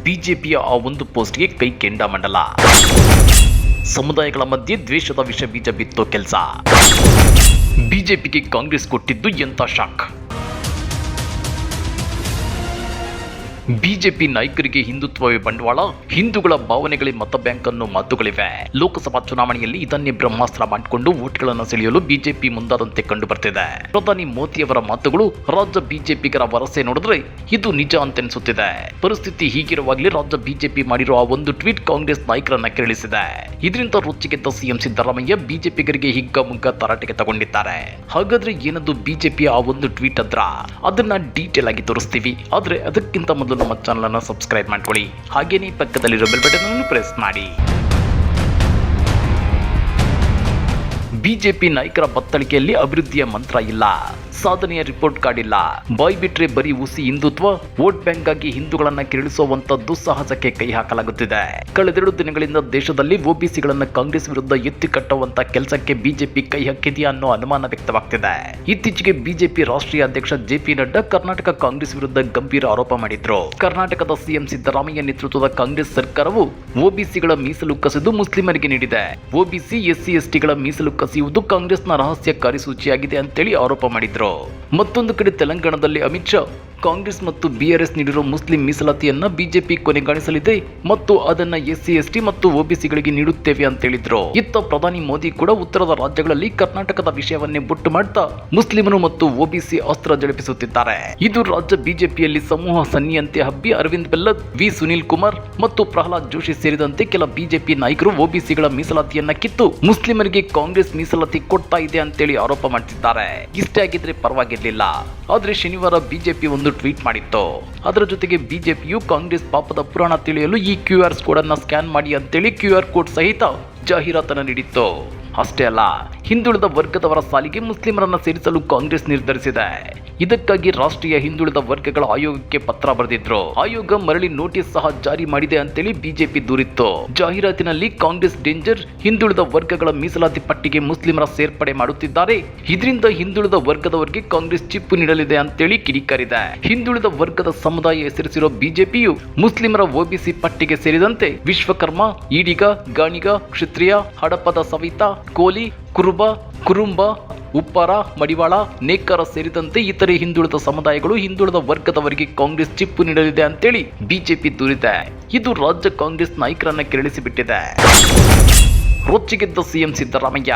ಬಿಜೆಪಿಯ ಆ ಒಂದು ಪೋಸ್ಟ್ಗೆ ಕೈ ಕೆಂಡಾಮಂಡಲ. ಸಮುದಾಯಗಳ ಮಧ್ಯೆ ದ್ವೇಷದ ವಿಷ ಬೀಜ ಬಿತ್ತೋ ಕೆಲಸ. ಬಿಜೆಪಿಗೆ ಕಾಂಗ್ರೆಸ್ ಕೊಟ್ಟಿದ್ದು ಎಂಥ ಶಾಕ್. ಬಿಜೆಪಿ ನಾಯಕರಿಗೆ ಹಿಂದುತ್ವವೇ ಬಂಡವಾಳ, ಹಿಂದೂಗಳ ಭಾವನೆಗಳೇ ಮತ ಬ್ಯಾಂಕ್ ಅನ್ನೋ ಮಾತುಗಳಿವೆ. ಲೋಕಸಭಾ ಚುನಾವಣೆಯಲ್ಲಿ ಇದನ್ನೇ ಬ್ರಹ್ಮಾಸ್ತ್ರ ಮಾಡಿಕೊಂಡು ವೋಟ್ಗಳನ್ನು ಸೆಳೆಯಲು ಬಿಜೆಪಿ ಮುಂದಾದಂತೆ ಕಂಡು ಬರ್ತಿದೆ. ಪ್ರಧಾನಿ ಮೋದಿಯವರ ಮಾತುಗಳು ರಾಜ್ಯ ಬಿಜೆಪಿಗರ ವರಸೆ ನೋಡಿದ್ರೆ ಇದು ನಿಜ ಅಂತೆನಿಸುತ್ತಿದೆ. ಪರಿಸ್ಥಿತಿ ಹೀಗಿರುವಾಗಲೇ ರಾಜ್ಯ ಬಿಜೆಪಿ ಮಾಡಿರುವ ಆ ಒಂದು ಟ್ವೀಟ್ ಕಾಂಗ್ರೆಸ್ ನಾಯಕರನ್ನ ಕೆರಳಿಸಿದೆ. ಇದರಿಂದ ರೊಚ್ಚಿಗೆದ್ದ ಸಿಎಂ ಸಿದ್ದರಾಮಯ್ಯ ಬಿಜೆಪಿಗರಿಗೆ ಹಿಗ್ಗಾಮುಗ್ಗಾ ತರಾಟೆಗೆ ತಗೊಂಡಿದ್ದಾರೆ. ಹಾಗಾದ್ರೆ ಏನದು ಬಿಜೆಪಿಯ ಆ ಒಂದು ಟ್ವೀಟ್ ಅಂದ್ರ ಅದನ್ನ ಡೀಟೇಲ್ ಆಗಿ ತೋರಿಸ್ತೀವಿ. ಆದ್ರೆ ಅದಕ್ಕಿಂತ ಮೊದಲು ನಮ್ಮ ಚಾನಲ್ ಅನ್ನು ಸಬ್ಸ್ಕ್ರೈಬ್ ಮಾಡ್ಕೊಳ್ಳಿ. ಹಾಗೇನೇ ಪಕ್ಕದಲ್ಲಿರೋ ಬೆಲ್ ಬಟನ್ ಅನ್ನು ಪ್ರೆಸ್ ಮಾಡಿ. ಬಿಜೆಪಿ ನಾಯಕರ ಬತ್ತಳಿಕೆಯಲ್ಲಿ ಅಭಿವೃದ್ಧಿಯ ಮಂತ್ರ ಇಲ್ಲ, ಸಾಧನೆಯ ರಿಪೋರ್ಟ್ ಕಾರ್ಡ್ ಇಲ್ಲ. ಬಾಯ್ ಬಿಟ್ರೆ ಬರೀ ಹುಸಿ ಹಿಂದುತ್ವ, ವೋಟ್ ಬ್ಯಾಂಕ್ ಆಗಿ ಹಿಂದೂಗಳನ್ನ ಕೆರಳಿಸುವಂತ ದುಸ್ಸಾಹಸಕ್ಕೆ ಕೈ ಹಾಕಲಾಗುತ್ತಿದೆ. ಕಳೆದೆರಡು ದಿನಗಳಿಂದ ದೇಶದಲ್ಲಿ ಒಬಿಸಿಗಳನ್ನ ಕಾಂಗ್ರೆಸ್ ವಿರುದ್ಧ ಎತ್ತಿ ಕಟ್ಟುವಂತ ಕೆಲಸಕ್ಕೆ ಬಿಜೆಪಿ ಕೈ ಹಾಕಿದೆಯಾ ಅನ್ನೋ ಅನುಮಾನ ವ್ಯಕ್ತವಾಗ್ತಿದೆ. ಇತ್ತೀಚೆಗೆ ಬಿಜೆಪಿ ರಾಷ್ಟ್ರೀಯ ಅಧ್ಯಕ್ಷ ಜೆಪಿ ನಡ್ಡಾ ಕರ್ನಾಟಕ ಕಾಂಗ್ರೆಸ್ ವಿರುದ್ಧ ಗಂಭೀರ ಆರೋಪ ಮಾಡಿದ್ರು. ಕರ್ನಾಟಕದ ಸಿಎಂ ಸಿದ್ದರಾಮಯ್ಯ ನೇತೃತ್ವದ ಕಾಂಗ್ರೆಸ್ ಸರ್ಕಾರವು ಒಬಿಸಿಗಳ ಮೀಸಲು ಕಸಿದು ಮುಸ್ಲಿಮರಿಗೆ ನೀಡಿದೆ. ಒಬಿಸಿ ಎಸ್ಸಿ ಎಸ್ಟಿಗಳ ಮೀಸಲು ಕಸಿಯುವುದು ಕಾಂಗ್ರೆಸ್ನ ರಹಸ್ಯ ಕಾರ್ಯಸೂಚಿಯಾಗಿದೆ ಅಂತೇಳಿ ಆರೋಪ ಮಾಡಿದ್ರು. ಮತ್ತೊಂದು ಕಡೆ ತೆಲಂಗಾಣದಲ್ಲಿ ಅಮಿತ್ ಶಾ ಕಾಂಗ್ರೆಸ್ ಮತ್ತು ಬಿಆರ್ಎಸ್ ನೀಡಿರುವ ಮುಸ್ಲಿಂ ಮೀಸಲಾತಿಯನ್ನ ಬಿಜೆಪಿ ಕೊನೆಗಾಣಿಸಲಿದೆ ಮತ್ತು ಅದನ್ನ ಎಸ್ಸಿ ಎಸ್ಟಿ ಮತ್ತು ಒಬಿಸಿಗಳಿಗೆ ನೀಡುತ್ತೇವೆ ಅಂತ ಹೇಳಿದ್ರು. ಇತ್ತ ಪ್ರಧಾನಿ ಮೋದಿ ಕೂಡ ಉತ್ತರದ ರಾಜ್ಯಗಳಲ್ಲಿ ಕರ್ನಾಟಕದ ವಿಷಯವನ್ನೇ ಬೊಟ್ಟು ಮಾಡ್ತಾ ಮುಸ್ಲಿಮರು ಮತ್ತು ಒಬಿಸಿ ಅಸ್ತ್ರ ಜಳಿಪಿಸುತ್ತಿದ್ದಾರೆ. ಇದು ರಾಜ್ಯ ಬಿಜೆಪಿಯಲ್ಲಿ ಸಮೂಹ ಸನ್ನಿಯಂತೆ ಹಬ್ಬಿ ಅರವಿಂದ್ ಬೆಲ್ಲದ್, ವಿ ಸುನೀಲ್ ಕುಮಾರ್ ಮತ್ತು ಪ್ರಹ್ಲಾದ್ ಜೋಶಿ ಸೇರಿದಂತೆ ಕೆಲ ಬಿಜೆಪಿ ನಾಯಕರು ಒಬಿಸಿಗಳ ಮೀಸಲಾತಿಯನ್ನ ಕಿತ್ತು ಮುಸ್ಲಿಮರಿಗೆ ಕಾಂಗ್ರೆಸ್ ಮೀಸಲಾತಿ ಕೊಡ್ತಾ ಇದೆ ಅಂತೇಳಿ ಆರೋಪ ಮಾಡ್ತಿದ್ದಾರೆ. ಇಷ್ಟೇ ಆಗಿದ್ರೆ ಪರವಾಗಿರ್ಲಿಲ್ಲ. ಆದ್ರೆ ಶನಿವಾರ ಬಿಜೆಪಿ ಒಂದು ಟ್ವೀಟ್ ಮಾಡಿತ್ತು. ಅದರ ಜೊತೆಗೆ ಬಿಜೆಪಿಯು ಕಾಂಗ್ರೆಸ್ ಪಾಪದ ಪುರಾಣ ತಿಳಿಯಲು ಈ QR ಕೋಡ್ ಅನ್ನ ಸ್ಕ್ಯಾನ್ ಮಾಡಿ ಅಂತೇಳಿ QR ಕೋಡ್ ಸಹಿತ ಜಾಹೀರಾತನ್ನು ನೀಡಿತ್ತು. ಅಷ್ಟೇ ಅಲ್ಲ, ಹಿಂದುಳಿದ ವರ್ಗದವರ ಸಾಲಿಗೆ ಮುಸ್ಲಿಮರನ್ನ ಸೇರಿಸಲು ಕಾಂಗ್ರೆಸ್ ನಿರ್ಧರಿಸಿದೆ. ಇದಕ್ಕಾಗಿ ರಾಷ್ಟ್ರೀಯ ಹಿಂದುಳಿದ ವರ್ಗಗಳ ಆಯೋಗಕ್ಕೆ ಪತ್ರ ಬರೆದಿದ್ರು. ಆಯೋಗ ಮರಳಿ ನೋಟಿಸ್ ಸಹ ಜಾರಿ ಮಾಡಿದೆ ಅಂತೇಳಿ ಬಿಜೆಪಿ ದೂರಿತ್ತು. ಜಾಹೀರಾತಿನಲ್ಲಿ ಕಾಂಗ್ರೆಸ್ ಡೇಂಜರ್, ಹಿಂದುಳಿದ ವರ್ಗಗಳ ಮೀಸಲಾತಿ ಪಟ್ಟಿಗೆ ಮುಸ್ಲಿಮರ ಸೇರ್ಪಡೆ ಮಾಡುತ್ತಿದ್ದಾರೆ, ಇದರಿಂದ ಹಿಂದುಳಿದ ವರ್ಗದವರಿಗೆ ಕಾಂಗ್ರೆಸ್ ಚಿಪ್ಪು ನೀಡಲಿದೆ ಅಂತೇಳಿ ಕಿಡಿಕಾರಿದೆ. ಹಿಂದುಳಿದ ವರ್ಗದ ಸಮುದಾಯ ಹೆಸರಿಸಿರೋ ಬಿಜೆಪಿಯು ಮುಸ್ಲಿಮರ ಒಬಿಸಿ ಪಟ್ಟಿಗೆ ಸೇರಿದಂತೆ ವಿಶ್ವಕರ್ಮ, ಈಡಿಗ, ಗಾಣಿಗ, ಕ್ಷತ್ರಿಯ, ಹಡಪದ ಸವಿತಾ, ಕೋಲಿ, ಕುರುಂಬ, ಉಪ್ಪಾರ, ಮಡಿವಾಳ, ನೇಕಾರ ಸೇರಿದಂತೆ ಇತರೆ ಹಿಂದುಳಿದ ಸಮುದಾಯಗಳು ಹಿಂದುಳಿದ ವರ್ಗದವರಿಗೆ ಕಾಂಗ್ರೆಸ್ ಚಿಪ್ಪು ನೀಡಲಿದೆ ಅಂತೇಳಿ ಬಿಜೆಪಿ ದೂರಿದೆ. ಇದು ರಾಜ್ಯ ಕಾಂಗ್ರೆಸ್ ನಾಯಕರನ್ನ ಕೆರಳಿಸಿಬಿಟ್ಟಿದೆ. ರೊಚ್ಚಿಗೆದ್ದ ಸಿಎಂ ಸಿದ್ದರಾಮಯ್ಯ,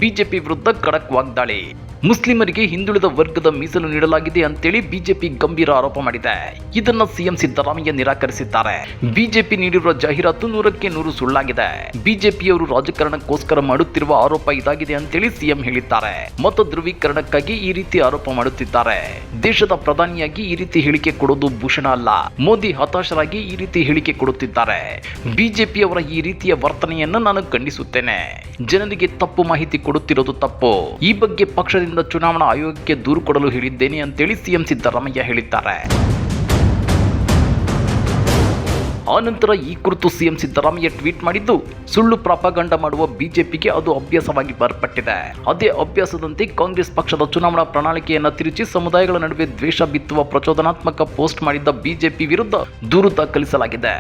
ಬಿಜೆಪಿ ವಿರುದ್ಧ ಖಡಕ್ ವಾಗ್ದಾಳಿ. ಮುಸ್ಲಿಮರಿಗೆ ಹಿಂದುಳಿದ ವರ್ಗದ ಮೀಸಲು ನೀಡಲಾಗಿದೆ ಅಂತೇಳಿ ಬಿಜೆಪಿ ಗಂಭೀರ ಆರೋಪ ಮಾಡಿದೆ. ಇದನ್ನ ಸಿಎಂ ಸಿದ್ದರಾಮಯ್ಯ ನಿರಾಕರಿಸಿದ್ದಾರೆ. ಬಿಜೆಪಿ ನೀಡಿರುವ ಜಾಹೀರಾತು 100ಕ್ಕೆ 100 ಸುಳ್ಳಾಗಿದೆ. ಬಿಜೆಪಿಯವರು ರಾಜಕಾರಣಕ್ಕೋಸ್ಕರ ಮಾಡುತ್ತಿರುವ ಆರೋಪ ಇದಾಗಿದೆ ಅಂತೇಳಿ ಸಿಎಂ ಹೇಳಿದ್ದಾರೆ. ಮತ ಧ್ರುವೀಕರಣಕ್ಕಾಗಿ ಈ ರೀತಿ ಆರೋಪ ಮಾಡುತ್ತಿದ್ದಾರೆ. ದೇಶದ ಪ್ರಧಾನಿಯಾಗಿ ಈ ರೀತಿ ಹೇಳಿಕೆ ಕೊಡೋದು ಭೂಷಣ ಅಲ್ಲ. ಮೋದಿ ಹತಾಶರಾಗಿ ಈ ರೀತಿ ಹೇಳಿಕೆ ಕೊಡುತ್ತಿದ್ದಾರೆ. ಬಿಜೆಪಿಯವರ ಈ ರೀತಿಯ ವರ್ತನೆಯನ್ನು ನಾನು ಖಂಡಿಸುತ್ತೇನೆ. ಜನರಿಗೆ ತಪ್ಪು ಮಾಹಿತಿ ಕೊಡುತ್ತಿರೋದು ತಪ್ಪು. ಈ ಬಗ್ಗೆ ಪಕ್ಷದಿಂದ ಚುನಾವಣಾ ಆಯೋಗಕ್ಕೆ ದೂರು ಕೊಡಲು ಹೇಳಿದ್ದೇನೆ ಅಂತೇಳಿ ಸಿಎಂ ಸಿದ್ದರಾಮಯ್ಯ ಹೇಳಿದ್ದಾರೆ. ಆನಂತರ ಈ ಕುರಿತು ಸಿಎಂ ಸಿದ್ದರಾಮಯ್ಯ ಟ್ವೀಟ್ ಮಾಡಿದ್ದು, ಸುಳ್ಳು ಪ್ರಾಪಗಾಂಡ ಮಾಡುವ ಬಿಜೆಪಿಗೆ ಅದು ಅಭ್ಯಾಸವಾಗಿ ಮಾರ್ಪಟ್ಟಿದೆ. ಅದೇ ಅಭ್ಯಾಸದಂತೆ ಕಾಂಗ್ರೆಸ್ ಪಕ್ಷದ ಚುನಾವಣಾ ಪ್ರಣಾಳಿಕೆಯನ್ನು ತಿರುಚಿ ಸಮುದಾಯಗಳ ನಡುವೆ ದ್ವೇಷ ಬಿತ್ತುವ ಪ್ರಚೋದನಾತ್ಮಕ ಪೋಸ್ಟ್ ಮಾಡಿದ್ದ ಬಿಜೆಪಿ ವಿರುದ್ಧ ದೂರು ದಾಖಲಿಸಲಾಗಿದೆ.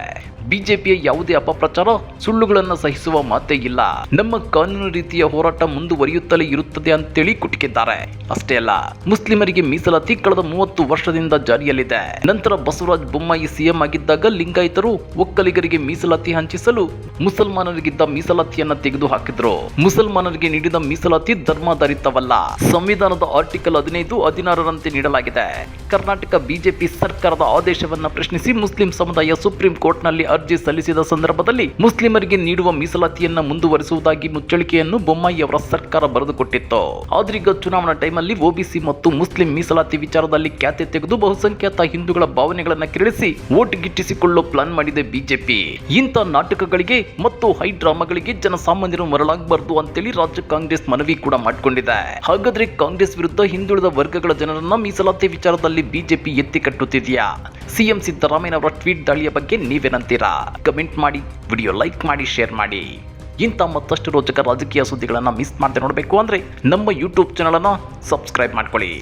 ಬಿಜೆಪಿಯ ಯಾವುದೇ ಅಪಪ್ರಚಾರ, ಸುಳ್ಳುಗಳನ್ನು ಸಹಿಸುವ ಮಾತೇ ಇಲ್ಲ. ನಮ್ಮ ಕಾನೂನು ರೀತಿಯ ಹೋರಾಟ ಮುಂದುವರಿಯುತ್ತಲೇ ಇರುತ್ತದೆ ಅಂತೇಳಿ ಕುಟುಕಿದ್ದಾರೆ. ಅಷ್ಟೇ ಅಲ್ಲ, ಮುಸ್ಲಿಮರಿಗೆ ಮೀಸಲಾತಿ ಕಳೆದ 30 ವರ್ಷದಿಂದ ಜಾರಿಯಲ್ಲಿದೆ. ನಂತರ ಬಸವರಾಜ ಬೊಮ್ಮಾಯಿ ಸಿಎಂ ಆಗಿದ್ದಾಗ ಲಿಂಗಾಯತರು, ಒಕ್ಕಲಿಗರಿಗೆ ಮೀಸಲಾತಿ ಹಂಚಿಸಲು ಮುಸಲ್ಮಾನರಿಗಿದ್ದ ಮೀಸಲಾತಿಯನ್ನ ತೆಗೆದು ಹಾಕಿದ್ರು. ಮುಸಲ್ಮಾನರಿಗೆ ನೀಡಿದ ಮೀಸಲಾತಿ ಧರ್ಮಾಧಾರಿತವಲ್ಲ. ಸಂವಿಧಾನದ ಆರ್ಟಿಕಲ್ 15, 16ರಂತೆ ನೀಡಲಾಗಿದೆ. ಕರ್ನಾಟಕ ಬಿಜೆಪಿ ಸರ್ಕಾರದ ಆದೇಶವನ್ನ ಪ್ರಶ್ನಿಸಿ ಮುಸ್ಲಿಂ ಸಮುದಾಯ ಸುಪ್ರೀಂ ಕೋರ್ಟ್ನಲ್ಲಿ ಅರ್ಜಿ ಸಲ್ಲಿಸಿದ ಸಂದರ್ಭದಲ್ಲಿ ಮುಸ್ಲಿಮರಿಗೆ ನೀಡುವ ಮೀಸಲಾತಿಯನ್ನ ಮುಂದುವರಿಸುವುದಾಗಿ ಮುಚ್ಚಳಿಕೆಯನ್ನು ಬೊಮ್ಮಾಯಿ ಅವರ ಸರ್ಕಾರ ಬರೆದುಕೊಟ್ಟಿತ್ತು. ಆದ್ರೀಗ ಚುನಾವಣಾ ಟೈಮಲ್ಲಿ ಒಬಿಸಿ ಮತ್ತು ಮುಸ್ಲಿಂ ಮೀಸಲಾತಿ ವಿಚಾರದಲ್ಲಿ ಖ್ಯಾತೆ ತೆಗೆದು ಬಹುಸಂಖ್ಯಾತ ಹಿಂದೂಗಳ ಭಾವನೆಗಳನ್ನ ಕೆರಳಿಸಿ ವೋಟ್ ಗಿಟ್ಟಿಸಿಕೊಳ್ಳೋ ಪ್ಲಾನ್ ಮಾಡಿದೆ ಬಿಜೆಪಿ. ಇಂಥ ನಾಟಕಗಳಿಗೆ ಮತ್ತು ಹೈ ಡ್ರಾಮಾಗಳಿಗೆ ಜನಸಾಮಾನ್ಯರು ಮರಳಾಗಬಾರದು ಅಂತೇಳಿ ರಾಜ್ಯ ಕಾಂಗ್ರೆಸ್ ಮನವಿ ಕೂಡ ಮಾಡಿಕೊಂಡಿದೆ. ಹಾಗಾದ್ರೆ ಕಾಂಗ್ರೆಸ್ ವಿರುದ್ಧ ಹಿಂದುಳಿದ ವರ್ಗಗಳ ಜನರನ್ನ ಮೀಸಲಾತಿ ವಿಚಾರದಲ್ಲಿ ಬಿಜೆಪಿ ಎತ್ತಿ ಕಟ್ಟುತ್ತಿದೆಯಾ? ಸಿಎಂ ಸಿದ್ದರಾಮಯ್ಯನವರ ಟ್ವೀಟ್ ದಾಳಿಯ ಬಗ್ಗೆ ನೀವೇನಂತೀರಾ? ಕಮೆಂಟ್ ಮಾಡಿ, ವಿಡಿಯೋ ಲೈಕ್ ಮಾಡಿ, ಶೇರ್ ಮಾಡಿ. ಇಂಥ ಮತ್ತಷ್ಟು ರೋಚಕ ರಾಜಕೀಯ ಸುದ್ದಿಗಳನ್ನು ಮಿಸ್ ಮಾಡದೆ ನೋಡಬೇಕು ಅಂದರೆ ನಮ್ಮ ಯೂಟ್ಯೂಬ್ ಚಾನಲನ್ನು ಸಬ್ಸ್ಕ್ರೈಬ್ ಮಾಡ್ಕೊಳ್ಳಿ.